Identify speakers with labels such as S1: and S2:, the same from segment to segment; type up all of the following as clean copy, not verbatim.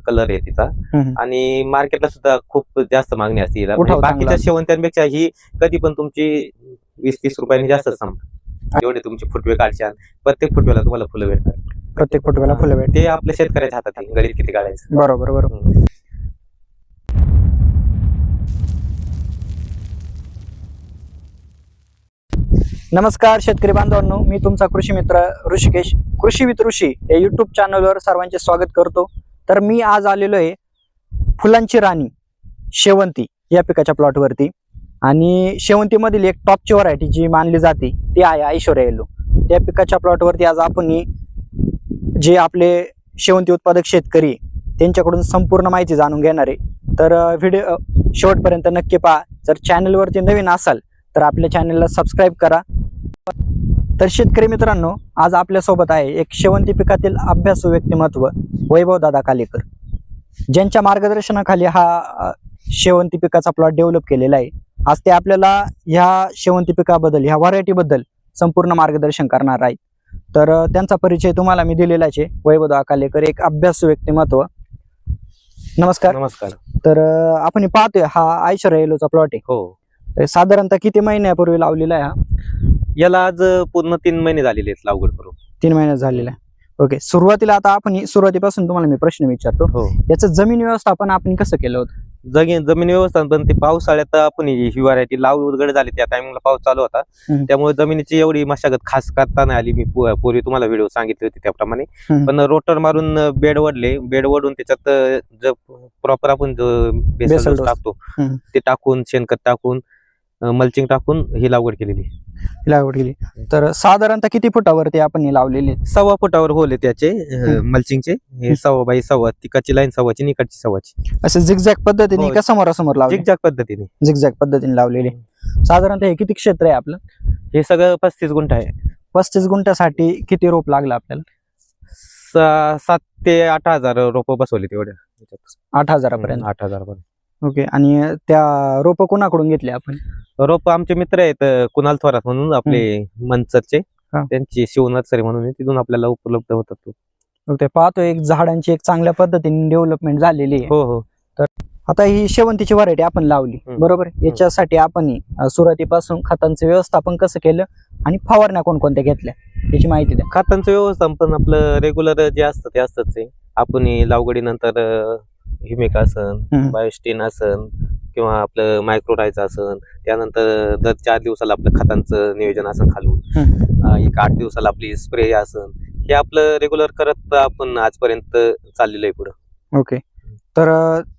S1: Colour आहे तिचा आणि मार्केटला सुद्धा खूप जास्त मागणी असते हिला.
S2: उठाव
S1: बाकीच्या
S2: चांगला.
S1: शेवंत्यांपेक्षा ही कधी पण तुमची 20-30 रुपयांनी जास्त संपणार. एवढे तुमचे फुटवे काढशाल, प्रत्येक फुटव्याला तुम्हाला फुलं भेटणार.
S2: प्रत्येक फुटव्याला फुलं भेट.
S1: ते आपल्या शेतकऱ्याच्या हातात आहे, गळीत किती काढायचं.
S2: बरोबर बरोबर. नमस्कार शेतकरी बांधवांनो, मी तुमचा कृषी मित्र ऋषिकेश. कृषी विथ ऋषी या युट्यूब चॅनलवर सर्वांचे स्वागत करतो. तर मी आज आलेलो आहे फुलांची राणी शेवंती या पिकाच्या प्लॉटवरती. आणि शेवंतीमधील एक टॉपची व्हरायटी जी मानली जाते ती आहे ऐश्वर्या येलो. त्या पिकाच्या प्लॉटवरती आज आपण जे आपले शेवंती उत्पादक शेतकरी त्यांच्याकडून संपूर्ण माहिती जाणून घेणार आहे. तर व्हिडिओ शेवटपर्यंत नक्की पहा. जर चॅनलवरती नवीन असाल तर आपल्या चॅनलला सबस्क्राईब करा. तर शेतकरी मित्रांनो, आज आपल्यासोबत आहे एक शेवंती पिकातील अभ्यासू व्यक्तिमत्व वैभव दादा कालेकर, ज्यांच्या मार्गदर्शनाखाली हा शेवंती पिकाचा प्लॉट डेव्हलप केलेला आहे. आज ते आपल्याला ह्या शेवंती पिकाबद्दल, ह्या व्हरायटीबद्दल संपूर्ण मार्गदर्शन करणार आहेत. तर त्यांचा परिचय तुम्हाला मी दिलेलाच आहे. वैभव दादा कालेकर एक अभ्यासू व्यक्तिमत्व. नमस्कार.
S1: नमस्कार.
S2: तर आपण पाहतोय हा ऐश्वर्या येलोचा प्लॉट आहे.
S1: हो.
S2: साधारणतः किती महिन्यापूर्वी लावलेला आहे हा?
S1: याला आज पूर्ण 3 महिने झालेले आहेत लागवड करून.
S2: 3 महिने झालेला आहे. ओके. सुरुवातीला आता आपण सुरुवातीपासून तुम्हाला मी प्रश्न विचारतो.
S1: हो.
S2: याचं जमीन व्यवस्थापन आपण कसं केलं होतं?
S1: जमीन व्यवस्थापन ते पावसाळ्यात आपण ही व्हरायटी उघड झाली, त्या टायमिंगला पाऊस चालू होता. त्यामुळे जमिनीची एवढी मशागत खास करता नाही आली. मी पूर्वी तुम्हाला व्हिडिओ सांगितले होते त्याप्रमाणे. पण रोटर मारून बेड वडले, बेड वडून त्याच्यात प्रॉपर आपण बेसल डोस टाकतो ते टाकून, शेणखत टाकून, मल्चिंग टाकून ही लागवड केलेली.
S2: तर साधारणतः किती फुटावरती आपण लावलेली?
S1: 1.25 फुटावर होले त्याचे मल्चिंगचे. हे 1.25 बाय 1.25, तिकडची लाईन 1.25, इकडची 1.25.
S2: असं झिगझॅग पद्धतीने का समोरासमोर लावले?
S1: झिगझॅग पद्धतीने.
S2: झिगझॅग पद्धतीने लावलेले. साधारणतः हे किती क्षेत्र आहे आपलं?
S1: हे सगळं 35 गुंठ आहे.
S2: 35 गुंठ्यासाठी किती रोप लागला आपल्याला?
S1: 7 ते 8 हजार रोप बसवले तेवढ्या.
S2: 8,000 पर्यंत.
S1: 8,000 पर्यंत.
S2: ओके. आणि त्या रोप कोणाकडून घेतले आपण?
S1: रोप आमचे मित्र आहेत कुणाल थोरात म्हणून, आपले मनसरचे. त्यांची शिव नर्सरी म्हणून तिथून आपल्याला उपलब्ध होतात.
S2: ओके. पाहतो एक झाडांची एक चांगल्या पद्धतीने डेव्हलपमेंट झालेली आहे.
S1: हो हो.
S2: तर आता ही शेवंतीची व्हरायटी आपण लावली, बरोबर. याच्यासाठी आपण सुरुवातीपासून खतांचं व्यवस्थापन कसं केलं आणि फवारण्या कोणकोणत्या घेतल्या याची माहिती द्या.
S1: खतांचं व्यवस्थापन आपलं रेग्युलर जे असतं ते असतंच आहे. आपण लागवडीनंतर ह्युमिक असन, बायोस्टिन असन किंवा आपलं मायक्रोरायझ असन, त्यानंतर दर 4 दिवसाला आपलं खतांचं नियोजन असन खालून, एक 8 दिवसाला आपली स्प्रे असन. हे आपलं रेग्युलर करत आपण आजपर्यंत चाललेलं आहे पुढं.
S2: ओके. तर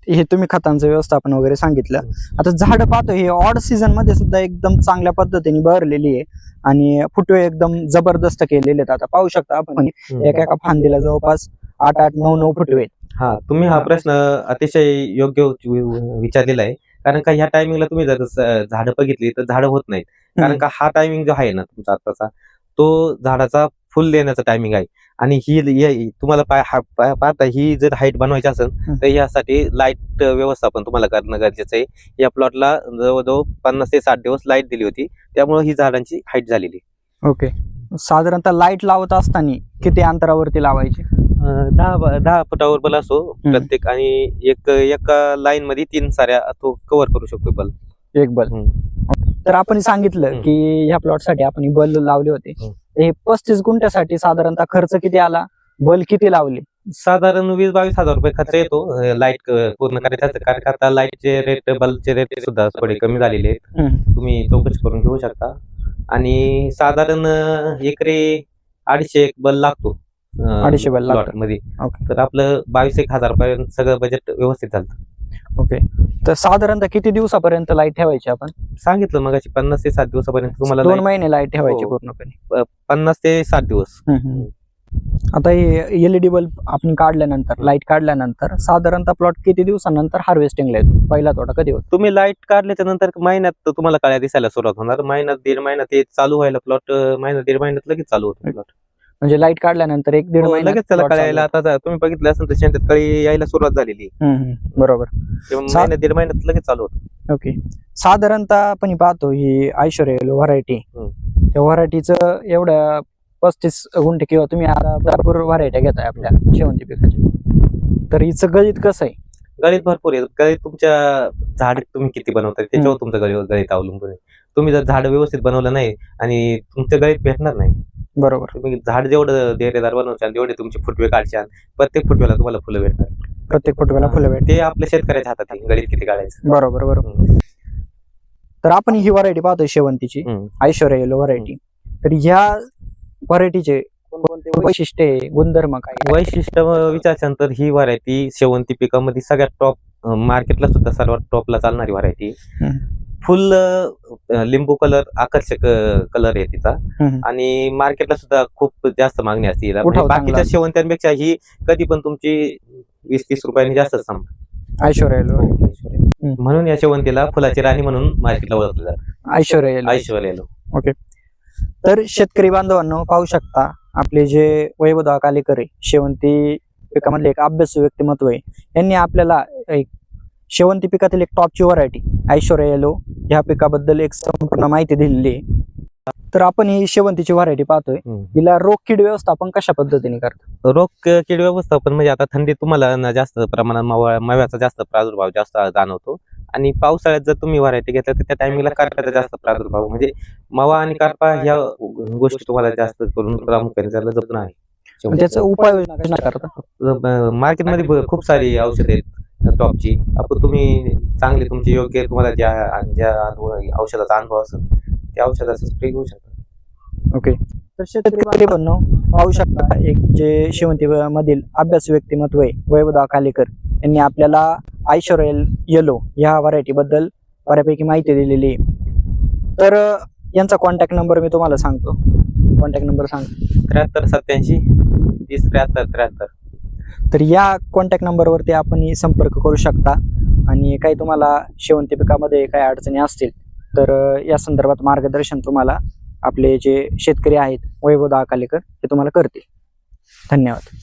S2: हे तुम्ही खतांचं व्यवस्थापन वगैरे सांगितलं. आता झाड पाहतो हे ऑड सीझन मध्ये सुद्धा एकदम चांगल्या पद्धतीने बहरलेली आहे आणि फुटवे एकदम जबरदस्त केलेले आहेत. आता पाहू शकता आपण एका फांदीला जवळपास 8-8, 9-9 फुटवे.
S1: हा, तुम्ही हा प्रश्न अतिशय योग्य विचारलेला आहे. कारण का ह्या टायमिंगला तुम्ही जर झाडं बघितली तर झाडं होत नाहीत. कारण का हा टायमिंग जो आहे ना तुमचा आताचा, तो झाडाचा फुल देण्याचा टायमिंग आहे. आणि ही तुम्हाला पाहता ही जर हाईट बनवायची असेल तर यासाठी लाईट व्यवस्थापन तुम्हाला करणं गरजेचं आहे. या प्लॉटला जवळजवळ 50 ते 60 दिवस लाईट दिली होती, त्यामुळे ही झाडांची हाईट झालेली.
S2: ओके. साधारणतः लाईट लावत असताना किती अंतरावरती लावायची?
S1: 10 फुटावर बल असो प्रत्येक, आणि एका लाईन मध्ये 3 साऱ्या तो कव्हर करू शकतो बल.
S2: एक बल. तर आपण सांगितलं की ह्या प्लॉट साठी आपण बल लावले होते. हे 35 गुंठ्यासाठी साधारणतः खर्च किती आला, बल किती लावले?
S1: साधारण 20-22 हजार रुपये खर्च येतो लाईट पूर्ण करायचा. कारण आता लाईटचे रेट, बल्बचे रेट सुद्धा थोडे कमी झालेले आहेत. तुम्ही चौकशी करून घेऊ शकता. आणि साधारण एकरी 250 बल लागतो.
S2: 250 बल लागतो
S1: मध्ये. तर आपलं 22-1 हजार पर्यंत सगळं बजेट व्यवस्थित झालं.
S2: ओके. तर साधारणतः किती दिवसापर्यंत लाईट ठेवायची आपण?
S1: सांगितलं मगाशी 50 ते 60 दिवसापर्यंत तुम्हाला.
S2: 2 महिने लाईट ठेवायची पूर्णपणे.
S1: 50 ते 60 दिवस.
S2: आता हे एलईडी बल्ब आपण काढल्यानंतर, लाईट काढल्यानंतर साधारणतः प्लॉट किती दिवसानंतर हार्वेस्टिंगला येतो? पहिला तोडा कधी होतो?
S1: तुम्ही लाईट काढल्याच्या नंतर महिन्यात तुम्हाला कळ्या दिसायला सुरुवात होणार. महिन्यात 1.5 महिन्यात ते चालू व्हायला प्लॉट, महिन्यात 1.5 महिन्यात लगेच चालू होतो प्लॉट.
S2: म्हणजे लाईट काढल्यानंतर 1-1.5 महिने
S1: लगेच त्याला कळायला. आता तुम्ही बघितलं असेल तर शेतात कळी यायला सुरुवात झालेली.
S2: बरोबर.
S1: महिन्यात 1.5 महिन्यात लगेच चालू होतं.
S2: ओके. साधारणतः आपण पाहतो ही ऐश्वर्या येलो व्हरायटी, त्या व्हरायटीचं एवढ्या 35 गुंठे किंवा तुम्ही आता भरपूर व्हरायट्या घेताय आपल्या शेवंती पिकाच्या, तर हिचं गळीत कसं आहे?
S1: गळीत भरपूर आहे. गळीत तुमच्या झाड तुम्ही किती बनवताय त्याच्यावर तुमचं गळीत अवलंबून आहे. तुम्ही जर झाड व्यवस्थित बनवलं नाही आणि तुमचं गळीत भेटणार नाही.
S2: बरोबर.
S1: तुम्ही झाड जेवढं डेरेदार बनवशाल तेवढे तुमचे फुटवे काढशाल, प्रत्येक फुटव्याला तुम्हाला फुलं भेटणार.
S2: प्रत्येक फुटव्याला फुलं भेटते.
S1: ते आपल्या शेतकऱ्याच्या हातात आहे गळीत किती काढायचं.
S2: बरोबर बरोबर. तर आपण ही व्हरायटी पाहतोय शेवंतीची, ऐश्वर्या येलो व्हरायटी. तर ह्या व्हरायटीचे कोणते वैशिष्ट्य आहे, गुणधर्म काय?
S1: वैशिष्ट्य विचारशाल तर ही व्हरायटी शेवंती पिकामध्ये सगळ्यात टॉप, मार्केटला सुद्धा सर्वात टॉपला चालणारी व्हरायटी. फुल लिंबू कलर आकर्षक कलर आहे तिचा आणि मार्केटला सुद्धा खूप जास्त मागणी असते. बाकीच्या शेवंत्यांपेक्षा ही कधी पण तुमची 20-30 रुपयांनी जास्त संपते.
S2: ऐश्वर्या येलो
S1: म्हणून या शेवंतीला फुलाची राणी म्हणून मार्केटला ओळखलं जातं.
S2: ऐश्वर्या
S1: येलो.
S2: ओके. तर शेतकरी बांधवांनो पाहू शकता, आपले जे वैभवदादा कालेकर आहे, शेवंती पिकामधले एक अभ्यासू व्यक्तिमत्व आहे, यांनी आपल्याला एक शेवंती पिकातील एक टॉपची व्हरायटी ऐश्वर्या येलो ह्या पिकाबद्दल एक संपूर्ण माहिती दिलेली आहे. तर आपण ही शेवंतीची व्हरायटी पाहतोय, हिला रोग कीड व्यवस्थापन कशा पद्धतीने करतो?
S1: रोग कीड व्यवस्थापन म्हणजे आता थंडीत तुम्हाला जास्त प्रमाणात मव्याचा जास्त प्रादुर्भाव जास्त जाणवतो आणि पावसाळ्यात जर तुम्ही व्हरायटी घेतल्या तर त्या टायमिंगला कार्पाचा जास्त प्रादुर्भाव, म्हणजे मवा आणि कार्पा ह्या गोष्टी तुम्हाला जास्त करून प्रामुख्याने त्याला जपणं आहे.
S2: त्याचा उपाययोजना कशा करता?
S1: मार्केटमध्ये खूप सारी औषधे आहेत टॉपची. आपण तुम्ही चांगली तुमची योग्य तुम्हाला ज्या औषधाचा अनुभव असेल त्या औषधाचा स्प्रे घेऊ शकता.
S2: ओके. तर शेतकरी बंधू पाहू शकता, एक जे शेवंती मधील अभ्यास व्यक्तिमत्व आहे वैभवदादा कालेकर यांनी आपल्याला ऐश्वर्या येलो या व्हरायटी बद्दल बऱ्यापैकी माहिती दिलेली आहे. तर यांचा कॉन्टॅक्ट नंबर मी तुम्हाला सांगतो. कॉन्टॅक्ट नंबर सांग.
S1: 7387 30 73 73.
S2: तर या कॉन्टॅक्ट नंबरवरती आपण संपर्क करू शकता आणि काही तुम्हाला शेवंती पिकामध्ये काही अडचणी असतील तर या संदर्भात मार्गदर्शन तुम्हाला आपले जे शेतकरी आहेत वैभवदादा कालेकर हे तुम्हाला करतील. धन्यवाद.